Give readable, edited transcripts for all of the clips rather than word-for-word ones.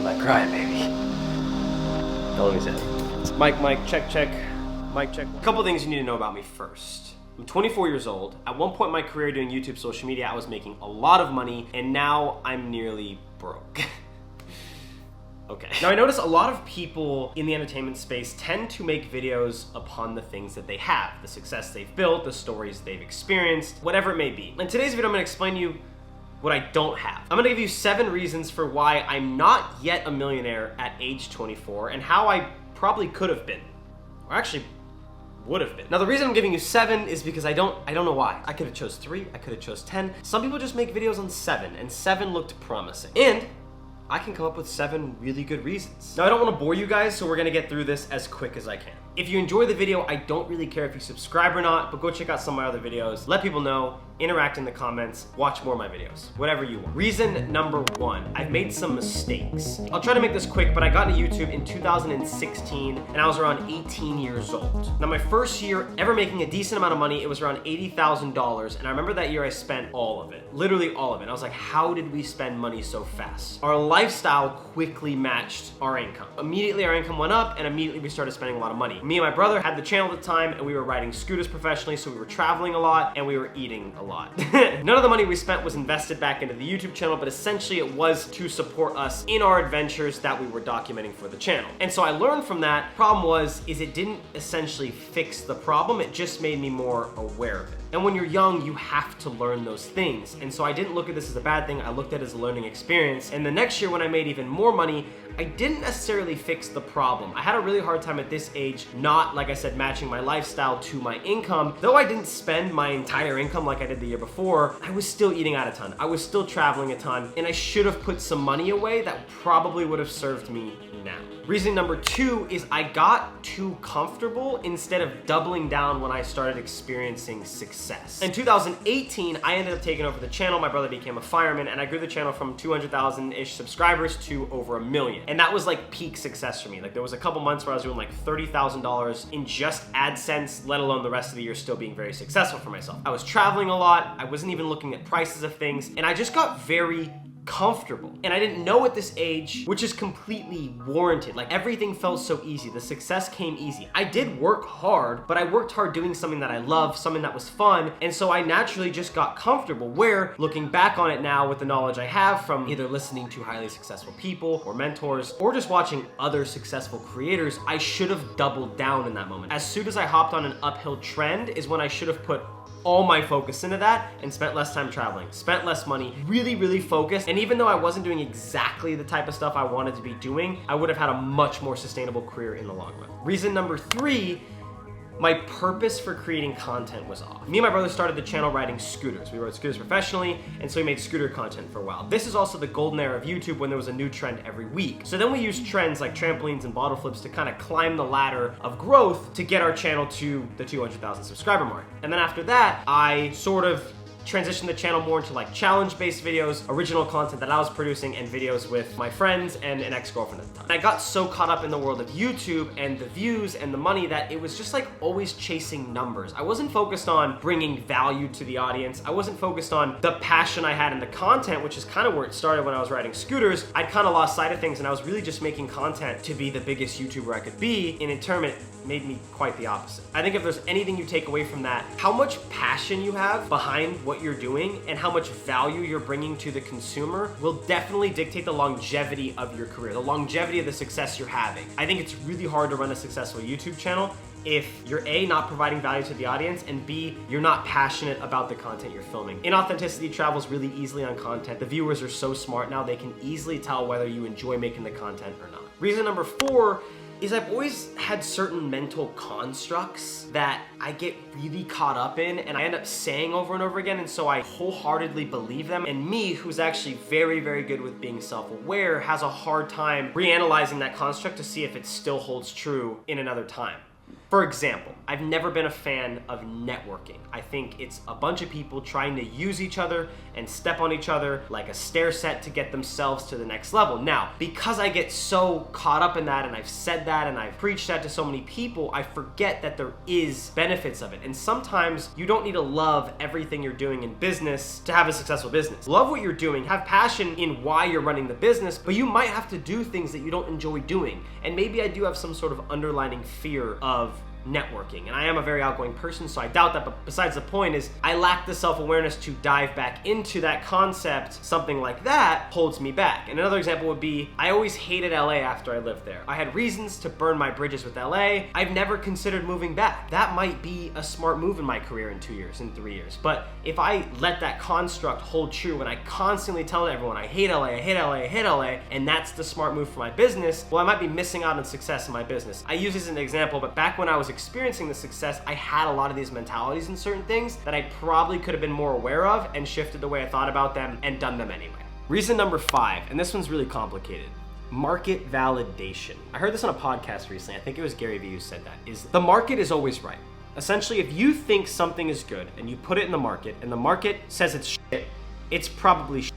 not crying, baby. Don't let me say it. Mic, check. Mic, check. A couple things you need to know about me first. I'm 24 years old. At one point in my career doing YouTube social media, I was making a lot of money, and now I'm nearly broke. Okay. Now I notice a lot of people in the entertainment space tend to make videos upon the things that they have, the success they've built, the stories they've experienced, whatever it may be. In today's video, I'm gonna explain to you what I don't have. I'm gonna give you 7 reasons for why I'm not yet a millionaire at age 24 and how I probably could have been, or actually would have been. Now the reason I'm giving you 7 is because I don't know why. I could have chose 3, I could have chose 10. Some people just make videos on 7, and 7 looked promising. And I can come up with 7 really good reasons. Now I don't want to bore you guys, so we're gonna get through this as quick as I can. If you enjoy the video, I don't really care if you subscribe or not, but go check out some of my other videos. Let people know, interact in the comments, watch more of my videos, whatever you want. Reason number 1, I've made some mistakes. I'll try to make this quick, but I got into YouTube in 2016 and I was around 18 years old. Now my first year ever making a decent amount of money, it was around $80,000, and I remember that year I spent all of it, literally all of it. I was like, how did we spend money so fast? Our lifestyle quickly matched our income. Immediately our income went up and immediately we started spending a lot of money. Me and my brother had the channel at the time and we were riding scooters professionally, so we were traveling a lot and we were eating a lot. None of the money we spent was invested back into the YouTube channel, but essentially it was to support us in our adventures that we were documenting for the channel. And so I learned from that. Problem is it didn't essentially fix the problem, it just made me more aware of it. And when you're young, you have to learn those things. And so I didn't look at this as a bad thing, I looked at it as a learning experience. And the next year when I made even more money, I didn't necessarily fix the problem. I had a really hard time at this age, not, like I said, matching my lifestyle to my income. Though I didn't spend my entire income like I did the year before, I was still eating out a ton. I was still traveling a ton, and I should have put some money away that probably would have served me now. Reason number 2 is I got too comfortable instead of doubling down when I started experiencing success. In 2018, I ended up taking over the channel. My brother became a fireman, and I grew the channel from 200,000-ish subscribers to over 1 million. And that was like peak success for me. Like there was a couple months where I was doing like $30,000 in just AdSense, let alone the rest of the year still being very successful for myself. I was traveling a lot. I wasn't even looking at prices of things, and I just got very comfortable. And I didn't know at this age, which is completely warranted. Like everything felt so easy. The success came easy. I did work hard, but I worked hard doing something that I loved, something that was fun. And so I naturally just got comfortable, where looking back on it now with the knowledge I have from either listening to highly successful people or mentors or just watching other successful creators, I should have doubled down in that moment. As soon as I hopped on an uphill trend is when I should have put all my focus into that and spent less time traveling, spent less money, really focused. And even though I wasn't doing exactly the type of stuff I wanted to be doing, I would have had a much more sustainable career in the long run. Reason number 3, my purpose for creating content was off. Me and my brother started the channel riding scooters. We rode scooters professionally, and so we made scooter content for a while. This is also the golden era of YouTube, when there was a new trend every week. So then we used trends like trampolines and bottle flips to kind of climb the ladder of growth to get our channel to the 200,000 subscriber mark. And then after that, I sort of transitioned the channel more into like challenge-based videos, original content that I was producing, and videos with my friends and an ex-girlfriend at the time. I got so caught up in the world of YouTube and the views and the money that it was just like always chasing numbers. I wasn't focused on bringing value to the audience. I wasn't focused on the passion I had in the content, which is kind of where it started when I was riding scooters. I'd kind of lost sight of things, and I was really just making content to be the biggest YouTuber I could be, and in turn it made me quite the opposite. I think if there's anything you take away from that, how much passion you have behind what you're doing and how much value you're bringing to the consumer will definitely dictate the longevity of your career, the longevity of the success you're having. I think it's really hard to run a successful YouTube channel if you're A, not providing value to the audience, and B, you're not passionate about the content you're filming. Inauthenticity travels really easily on content. The viewers are so smart now, they can easily tell whether you enjoy making the content or not. Reason number 4 is I've always had certain mental constructs that I get really caught up in and I end up saying over and over again, and so I wholeheartedly believe them. And me, who's actually very good with being self-aware, has a hard time reanalyzing that construct to see if it still holds true in another time. For example, I've never been a fan of networking. I think it's a bunch of people trying to use each other and step on each other like a stair set to get themselves to the next level. Now, because I get so caught up in that, and I've said that and I've preached that to so many people, I forget that there is benefits of it. And sometimes you don't need to love everything you're doing in business to have a successful business. Love what you're doing, have passion in why you're running the business, but you might have to do things that you don't enjoy doing. And maybe I do have some sort of underlining fear of networking, and I am a very outgoing person, so I doubt that, but besides the point is I lack the self-awareness to dive back into that concept. Something like that holds me back. And another example would be, I always hated LA after I lived there. I had reasons to burn my bridges with LA. I've never considered moving back. That might be a smart move in my career in 2 years, in 3 years. But if I let that construct hold true and I constantly tell everyone I hate LA, I hate LA, I hate LA, and that's the smart move for my business, well, I might be missing out on success in my business. I use this as an example, but back when I was experiencing the success, I had a lot of these mentalities in certain things that I probably could have been more aware of and shifted the way I thought about them and done them anyway. Reason number 5, and this one's really complicated. Market validation. I heard this on a podcast recently. I think it was Gary Vee who said that, is the market is always right. Essentially, if you think something is good and you put it in the market and the market says it's shit, it's probably shit.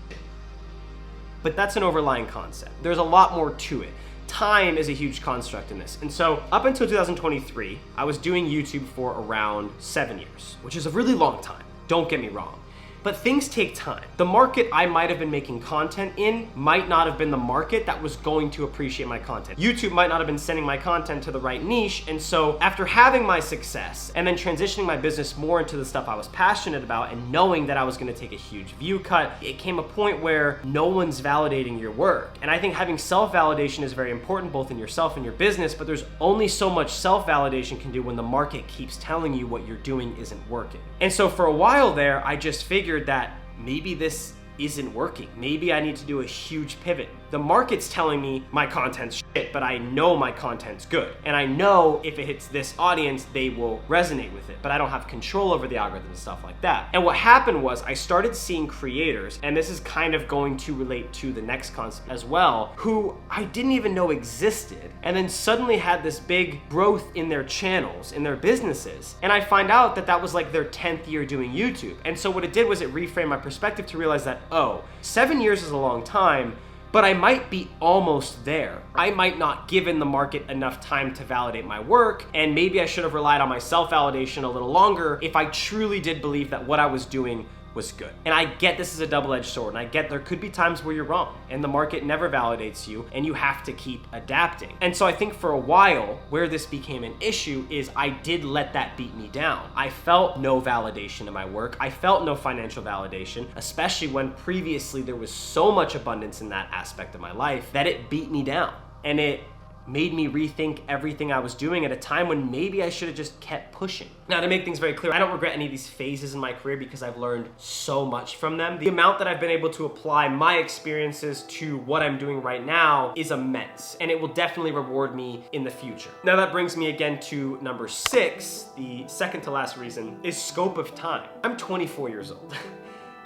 But that's an overlying concept. There's a lot more to it. Time is a huge construct in this. And so up until 2023, I was doing YouTube for around 7 years, which is a really long time. Don't get me wrong. But things take time. The market I might have been making content in might not have been the market that was going to appreciate my content. YouTube might not have been sending my content to the right niche. And so after having my success and then transitioning my business more into the stuff I was passionate about and knowing that I was gonna take a huge view cut, it came a point where no one's validating your work. And I think having self-validation is very important, both in yourself and your business, but there's only so much self-validation can do when the market keeps telling you what you're doing isn't working. And so for a while there, I just figured that maybe this isn't working. Maybe I need to do a huge pivot. The market's telling me my content's shit, but I know my content's good. And I know if it hits this audience, they will resonate with it, but I don't have control over the algorithm and stuff like that. And what happened was I started seeing creators, and this is kind of going to relate to the next concept as well, who I didn't even know existed, and then suddenly had this big growth in their channels, in their businesses. And I find out that that was like their 10th year doing YouTube. And so what it did was it reframed my perspective to realize that, oh, 7 years is a long time, but I might be almost there. I might not given the market enough time to validate my work, and maybe I should have relied on my self-validation a little longer if I truly did believe that what I was doing was good. And I get this is a double-edged sword, and I get there could be times where you're wrong, and the market never validates you, and you have to keep adapting. And so I think for a while, where this became an issue is I did let that beat me down. I felt no validation in my work. I felt no financial validation, especially when previously there was so much abundance in that aspect of my life that it beat me down. And it made me rethink everything I was doing at a time when maybe I should have just kept pushing. Now, to make things very clear, I don't regret any of these phases in my career because I've learned so much from them. The amount that I've been able to apply my experiences to what I'm doing right now is immense, and it will definitely reward me in the future. Now, that brings me again to number 6, the second to last reason, is scope of time. I'm 24 years old.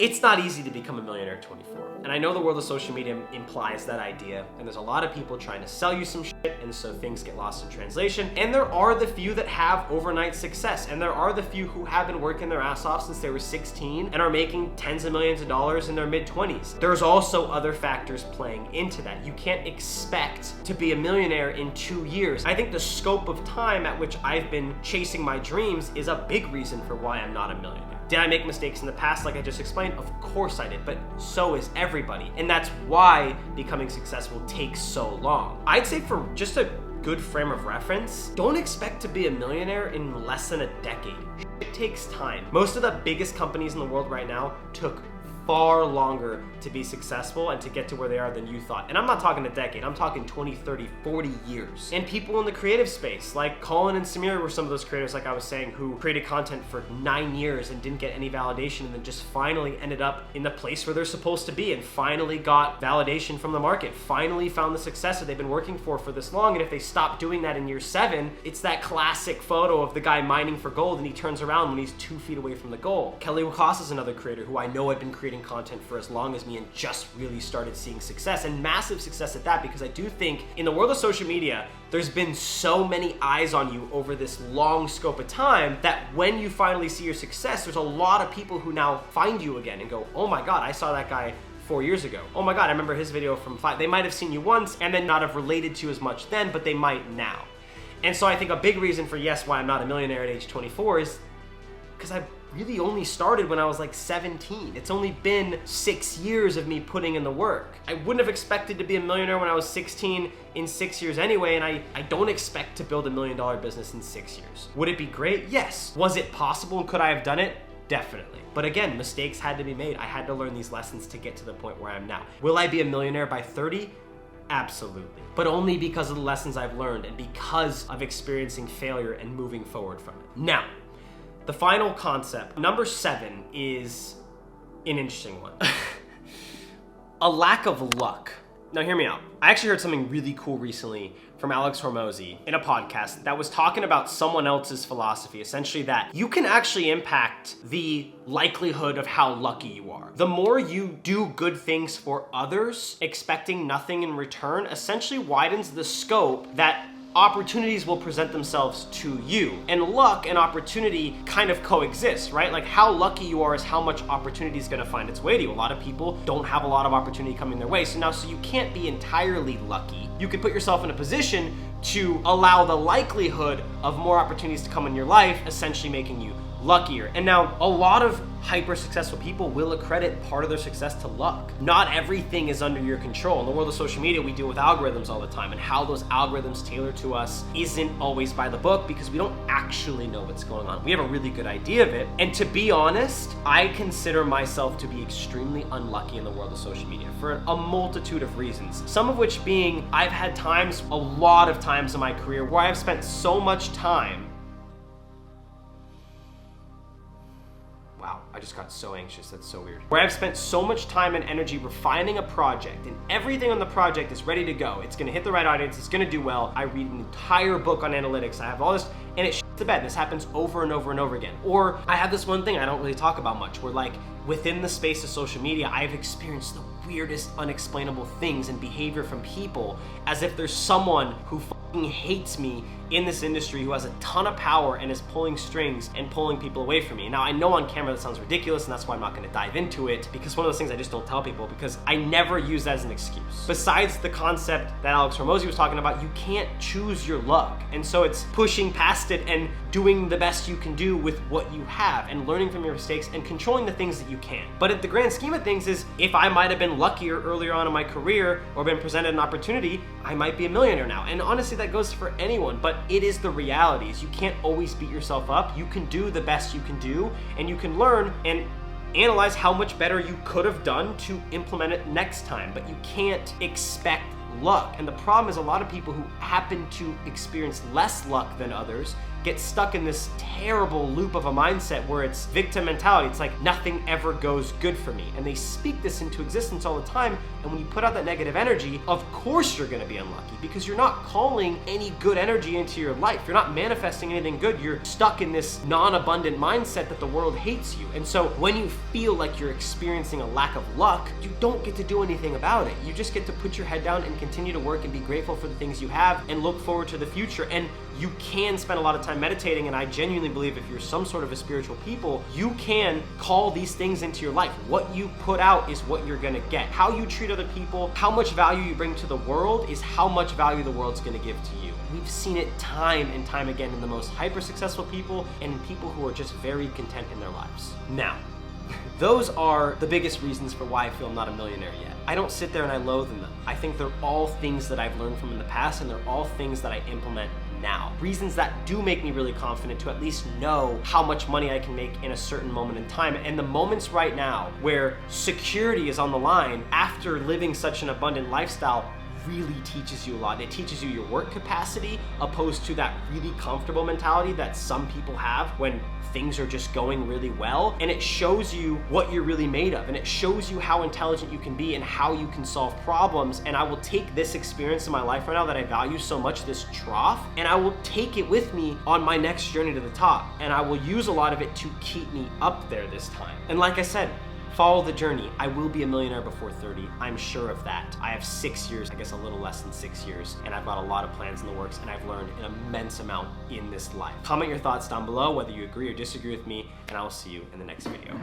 It's not easy to become a millionaire at 24. And I know the world of social media implies that idea, and there's a lot of people trying to sell you some shit, and so things get lost in translation. And there are the few that have overnight success, and there are the few who have been working their ass off since they were 16 and are making tens of millions of dollars in their mid-20s. There's also other factors playing into that. You can't expect to be a millionaire in 2 years. I think the scope of time at which I've been chasing my dreams is a big reason for why I'm not a millionaire. Did I make mistakes in the past like I just explained? Of course I did, but so is everybody. And that's why becoming successful takes so long. I'd say for just a good frame of reference, don't expect to be a millionaire in less than a decade. It takes time. Most of the biggest companies in the world right now took far longer to be successful and to get to where they are than you thought. And I'm not talking a decade, I'm talking 20, 30, 40 years. And people in the creative space, like Colin and Samir were some of those creators, like I was saying, who created content for 9 years and didn't get any validation, and then just finally ended up in the place where they're supposed to be and finally got validation from the market, finally found the success that they've been working for this long. And if they stop doing that in year 7, it's that classic photo of the guy mining for gold and he turns around when he's 2 feet away from the goal. Kelly Wakas is another creator who I know had been creating creating content for as long as me and just really started seeing success, and massive success at that, because I do think in the world of social media, there's been so many eyes on you over this long scope of time that when you finally see your success, there's a lot of people who now find you again and go, oh my God, I saw that guy 4 years ago. Oh my God, I remember his video from 5. They might have seen you once and then not have related to you as much then, but they might now. And so I think a big reason for, yes, why I'm not a millionaire at age 24 is because I really only started when I was like 17. It's only been 6 years of me putting in the work. I wouldn't have expected to be a millionaire when I was 16 in 6 years anyway, and I don't expect to build $1 million business in 6 years. Would it be great? Yes. Was it possible and could I have done it? Definitely. But again, mistakes had to be made. I had to learn these lessons to get to the point where I am now. Will I be a millionaire by 30? Absolutely. But only because of the lessons I've learned and because of experiencing failure and moving forward from it. Now, the final concept, number 7, is an interesting one. A lack of luck. Now hear me out. I actually heard something really cool recently from Alex Hormozy in a podcast that was talking about someone else's philosophy, essentially that you can actually impact the likelihood of how lucky you are. The more you do good things for others, expecting nothing in return, essentially widens the scope that opportunities will present themselves to you. And luck and opportunity kind of coexist, right? Like how lucky you are is how much opportunity is gonna find its way to you. A lot of people don't have a lot of opportunity coming their way. So you can't be entirely lucky. You could put yourself in a position to allow the likelihood of more opportunities to come in your life, essentially making you luckier. And now a lot of hyper successful people will accredit part of their success to luck. Not everything is under your control. In the world of social media, we deal with algorithms all the time, and how those algorithms tailor to us isn't always by the book because we don't actually know what's going on. We have a really good idea of it. And to be honest, I consider myself to be extremely unlucky in the world of social media for a multitude of reasons. Some of which being, I've had times, a lot of times in my career where I've spent so much time. Wow, I just got so anxious, that's so weird. Where I've spent so much time and energy refining a project, and everything on the project is ready to go. It's gonna hit the right audience, it's gonna do well. I read an entire book on analytics, I have all this, and it shits the bed. This happens over and over and over again. Or I have this one thing I don't really talk about much, where like, within the space of social media, I've experienced the weirdest, unexplainable things and behavior from people as if there's someone who fucking hates me in this industry who has a ton of power and is pulling strings and pulling people away from me. Now, I know on camera that sounds ridiculous, and that's why I'm not gonna dive into it, because one of those things I just don't tell people, because I never use that as an excuse. Besides the concept that Alex Hormozy was talking about, you can't choose your luck. And so it's pushing past it and doing the best you can do with what you have and learning from your mistakes and controlling the things that you can. But at the grand scheme of things is, if I might have been luckier earlier on in my career or been presented an opportunity, I might be a millionaire now. And honestly, that goes for anyone, but it is the reality. Is you can't always beat yourself up. You can do the best you can do, and you can learn and analyze how much better you could have done to implement it next time, but you can't expect luck. And the problem is a lot of people who happen to experience less luck than others get stuck in this terrible loop of a mindset where it's victim mentality. It's like nothing ever goes good for me. And they speak this into existence all the time. And when you put out that negative energy, of course you're gonna be unlucky because you're not calling any good energy into your life. You're not manifesting anything good. You're stuck in this non-abundant mindset that the world hates you. And so when you feel like you're experiencing a lack of luck, you don't get to do anything about it. You just get to put your head down and continue to work and be grateful for the things you have and look forward to the future. And you can spend a lot of time meditating, and I genuinely believe if you're some sort of a spiritual people, you can call these things into your life. What you put out is what you're gonna get. How you treat other people, how much value you bring to the world is how much value the world's gonna give to you. We've seen it time and time again in the most hyper successful people and in people who are just very content in their lives. Now, those are the biggest reasons for why I feel I'm not a millionaire yet. I don't sit there and I loathe them. I think they're all things that I've learned from in the past, and they're all things that I implement now. Reasons that do make me really confident to at least know how much money I can make in a certain moment in time. And the moments right now where security is on the line after living such an abundant lifestyle really teaches you a lot. It teaches you your work capacity opposed to that really comfortable mentality that some people have when things are just going really well. And it shows you what you're really made of, and it shows you how intelligent you can be and how you can solve problems. And I will take this experience in my life right now that I value so much, this trough, and I will take it with me on my next journey to the top. And I will use a lot of it to keep me up there this time. And like I said, Follow the journey. I will be a millionaire before 30. I'm sure of that. I have 6 years, I guess a little less than 6 years, and I've got a lot of plans in the works, and I've learned an immense amount in this life. Comment your thoughts down below, whether you agree or disagree with me, and I will see you in the next video.